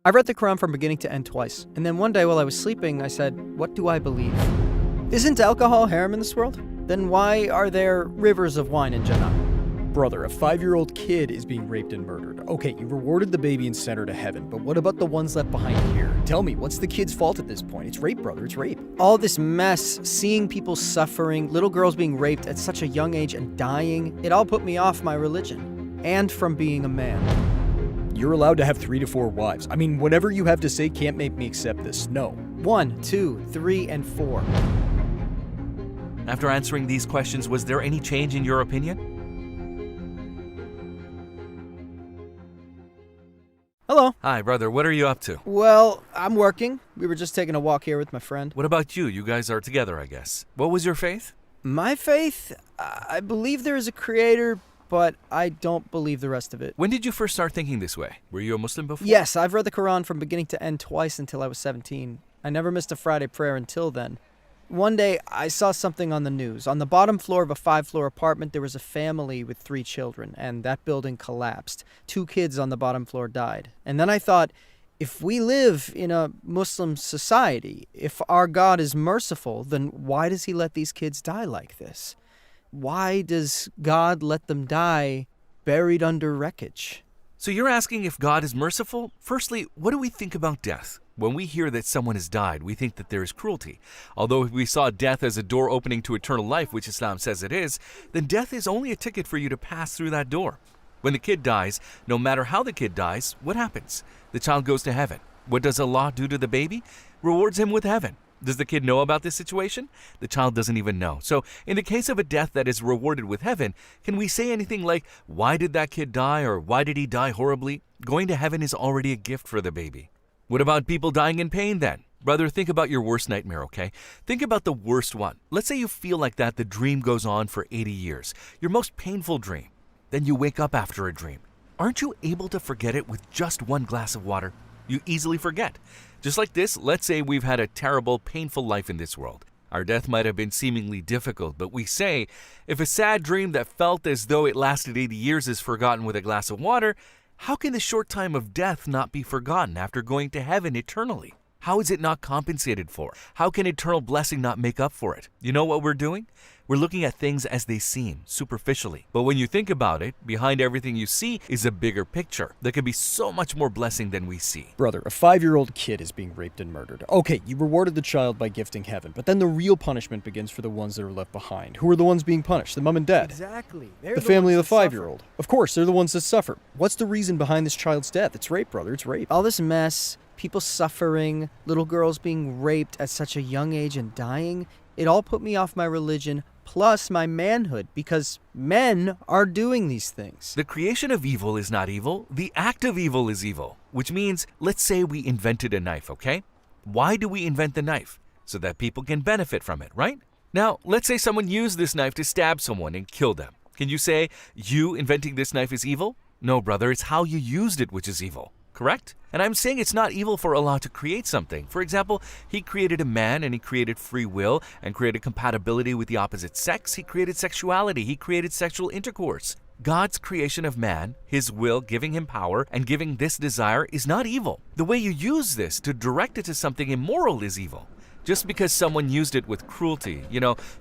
I read the Quran from beginning to end twice, and then one day while I was sleeping, I said, what do I believe? Isn't alcohol haram in this world? Then why are there rivers of wine in Jannah? Brother, a 5-year-old kid is being raped and murdered. Okay, you rewarded the baby and sent her to heaven, but what about the ones left behind here? Tell me, what's the kid's fault at this point? It's rape, brother, it's rape. All this mess, seeing people suffering, little girls being raped at such a young age and dying, it all put me off my religion. And from being a man. You're allowed to have 3 to 4 wives. I mean, whatever you have to say can't make me accept this. No. 1, 2, 3, and 4. After answering these questions, was there any change in your opinion? Hello. Hi, brother. What are you up to? Well, I'm working. We were just taking a walk here with my friend. What about you? You guys are together, I guess. What was your faith? My faith? I believe there is a creator, but I don't believe the rest of it. When did you first start thinking this way? Were you a Muslim before? Yes, I've read the Quran from beginning to end twice until I was 17. I never missed a Friday prayer until then. One day, I saw something on the news. On the bottom floor of a 5-floor apartment, there was a family with 3 children, and that building collapsed. 2 kids on the bottom floor died. And then I thought, if we live in a Muslim society, if our God is merciful, then why does he let these kids die like this? Why does God let them die buried under wreckage? So you're asking if God is merciful? Firstly, what do we think about death? When we hear that someone has died, we think that there is cruelty. Although if we saw death as a door opening to eternal life, which Islam says it is, then death is only a ticket for you to pass through that door. When the kid dies, no matter how the kid dies, what happens? The child goes to heaven. What does Allah do to the baby? Rewards him with heaven. Does the kid know about this situation? The child doesn't even know. So in the case of a death that is rewarded with heaven, can we say anything like, why did that kid die, or why did he die horribly? Going to heaven is already a gift for the baby. What about people dying in pain then? Brother, think about your worst nightmare, okay? Think about the worst one. Let's say you feel like that the dream goes on for 80 years. Your most painful dream. Then you wake up after a dream. Aren't you able to forget it with just one glass of water? You easily forget. Just like this, let's say we've had a terrible, painful life in this world. Our death might have been seemingly difficult, but we say, if a sad dream that felt as though it lasted 80 years is forgotten with a glass of water, how can the short time of death not be forgotten after going to heaven eternally? How is it not compensated for? How can eternal blessing not make up for it? You know what we're doing? We're looking at things as they seem, superficially. But when you think about it, behind everything you see is a bigger picture. There could be so much more blessing than we see. Brother, a 5-year-old kid is being raped and murdered. Okay, you rewarded the child by gifting heaven, but then the real punishment begins for the ones that are left behind. Who are the ones being punished? The mom and dad. Exactly. The family of the 5-year-old. Of course, they're the ones that suffer. What's the reason behind this child's death? It's rape, brother, it's rape. All this mess, people suffering, little girls being raped at such a young age and dying, it all put me off my religion, plus my manhood, because men are doing these things. The creation of evil is not evil. The act of evil is evil. Which means, let's say we invented a knife, okay? Why do we invent the knife? So that people can benefit from it, right? Now, let's say someone used this knife to stab someone and kill them. Can you say, you inventing this knife is evil? No, brother, it's how you used it which is evil. Correct? And I'm saying it's not evil for Allah to create something. For example, He created a man and He created free will and created compatibility with the opposite sex. He created sexuality. He created sexual intercourse. God's creation of man, His will, giving him power and giving this desire is not evil. The way you use this to direct it to something immoral is evil. Just because someone used it with cruelty,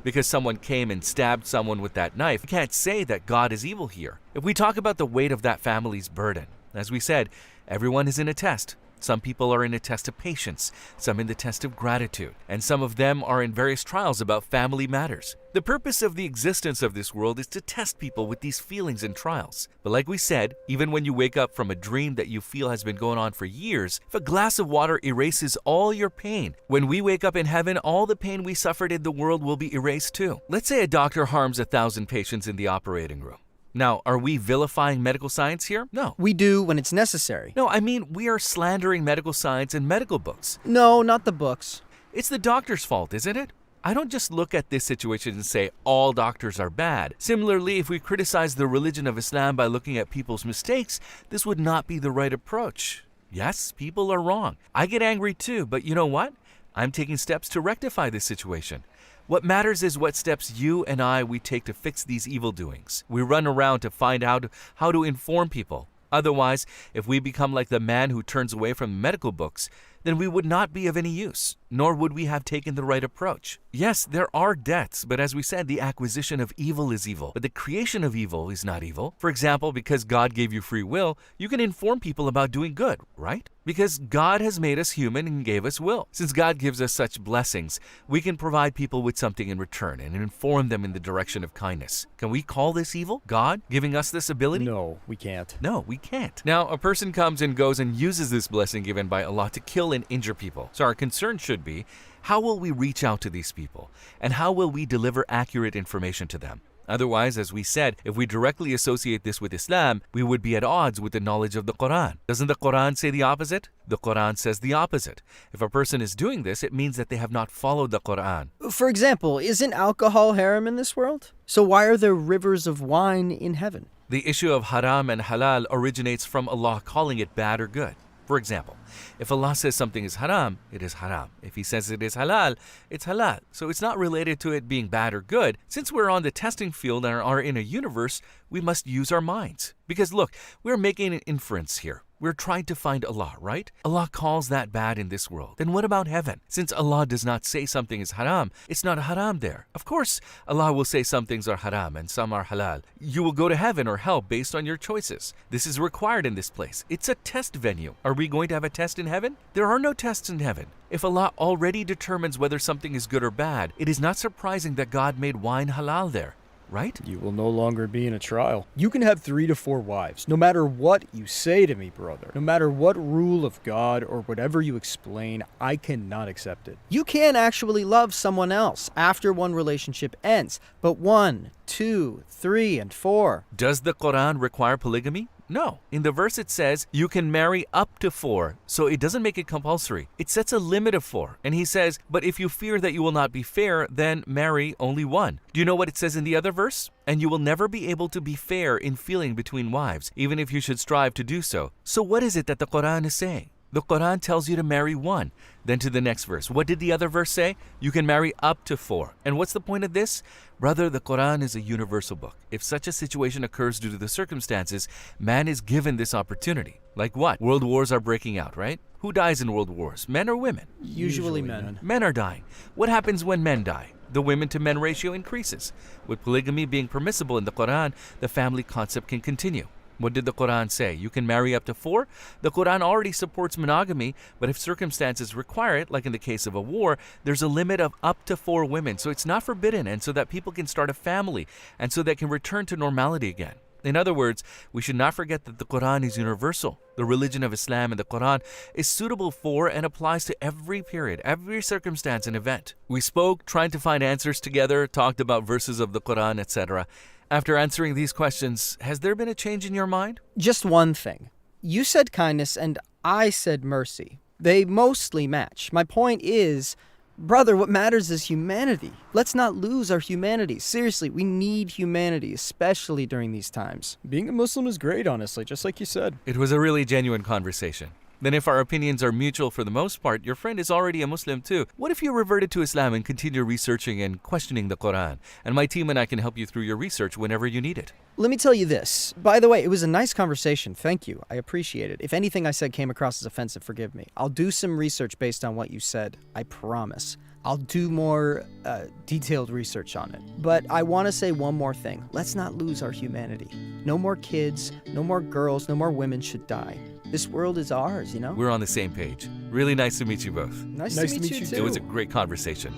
because someone came and stabbed someone with that knife, you can't say that God is evil here. If we talk about the weight of that family's burden, as we said, everyone is in a test. Some people are in a test of patience, some in the test of gratitude, and some of them are in various trials about family matters. The purpose of the existence of this world is to test people with these feelings and trials. But like we said, even when you wake up from a dream that you feel has been going on for years, if a glass of water erases all your pain, when we wake up in heaven, all the pain we suffered in the world will be erased too. Let's say a doctor harms 1,000 patients in the operating room. Now, are we vilifying medical science here? No. We do when it's necessary. No, I mean, we are slandering medical science and medical books. No, not the books. It's the doctor's fault, isn't it? I don't just look at this situation and say all doctors are bad. Similarly, if we criticize the religion of Islam by looking at people's mistakes, this would not be the right approach. Yes, people are wrong. I get angry too, but you know what? I'm taking steps to rectify this situation. What matters is what steps you and we take to fix these evil doings. We run around to find out how to inform people. Otherwise, if we become like the man who turns away from medical books, then we would not be of any use, nor would we have taken the right approach. Yes, there are deaths, but as we said, the acquisition of evil is evil, but the creation of evil is not evil. For example, because God gave you free will, you can inform people about doing good, right? Because God has made us human and gave us will. Since God gives us such blessings, we can provide people with something in return and inform them in the direction of kindness. Can we call this evil? God giving us this ability? No, we can't. No, we can't. Now, a person comes and goes and uses this blessing given by Allah to kill and injure people. So our concern should be, how will we reach out to these people? And how will we deliver accurate information to them? Otherwise, as we said, if we directly associate this with Islam, we would be at odds with the knowledge of the Quran. Doesn't the Quran say the opposite? The Quran says the opposite. If a person is doing this, it means that they have not followed the Quran. For example, isn't alcohol haram in this world? So why are there rivers of wine in heaven? The issue of haram and halal originates from Allah calling it bad or good. For example, if Allah says something is haram, it is haram. If He says it is halal, it's halal. So it's not related to it being bad or good. Since we're on the testing field and are in a universe, we must use our minds. Because look, we're making an inference here. We're trying to find Allah, right? Allah calls that bad in this world. Then what about heaven? Since Allah does not say something is haram, it's not haram there. Of course, Allah will say some things are haram and some are halal. You will go to heaven or hell based on your choices. This is required in this place. It's a test venue. Are we going to have a test in heaven? There are no tests in heaven. If Allah already determines whether something is good or bad, it is not surprising that God made wine halal there. Right? You will no longer be in a trial. You can have 3 to 4 wives, no matter what you say to me, brother. No matter what rule of God or whatever you explain, I cannot accept it. You can actually love someone else after one relationship ends, but 1, 2, 3, and 4. Does the Quran require polygamy? No. In the verse it says, you can marry up to 4, so it doesn't make it compulsory. It sets a limit of 4. And He says, but if you fear that you will not be fair, then marry only 1. Do you know what it says in the other verse? And you will never be able to be fair in feeling between wives, even if you should strive to do so. So what is it that the Quran is saying? The Quran tells you to marry 1. Then to the next verse. What did the other verse say? You can marry up to 4. And what's the point of this? Brother, the Quran is a universal book. If such a situation occurs due to the circumstances, man is given this opportunity. Like what? World wars are breaking out, right? Who dies in world wars? Men or women? Usually men. Men are dying. What happens when men die? The women to men ratio increases. With polygamy being permissible in the Quran, the family concept can continue. What did the Quran say? You can marry up to 4? The Quran already supports monogamy, but if circumstances require it, like in the case of a war, there's a limit of up to 4 women. So it's not forbidden, and so that people can start a family, and so they can return to normality again. In other words, we should not forget that the Quran is universal. The religion of Islam and the Quran is suitable for and applies to every period, every circumstance and event. We spoke, trying to find answers together, talked about verses of the Quran, etc. After answering these questions, has there been a change in your mind? Just one thing. You said kindness and I said mercy. They mostly match. My point is, brother, what matters is humanity. Let's not lose our humanity. Seriously, we need humanity, especially during these times. Being a Muslim is great, honestly, just like you said. It was a really genuine conversation. Then if our opinions are mutual for the most part, your friend is already a Muslim too. What if you reverted to Islam and continue researching and questioning the Quran? And my team and I can help you through your research whenever you need it. Let me tell you this. By the way, it was a nice conversation. Thank you. I appreciate it. If anything I said came across as offensive, forgive me. I'll do some research based on what you said. I promise. I'll do more detailed research on it. But I want to say one more thing. Let's not lose our humanity. No more kids, no more girls, no more women should die. This world is ours, you know? We're on the same page. Really nice to meet you both. Nice to meet you too. It was a great conversation.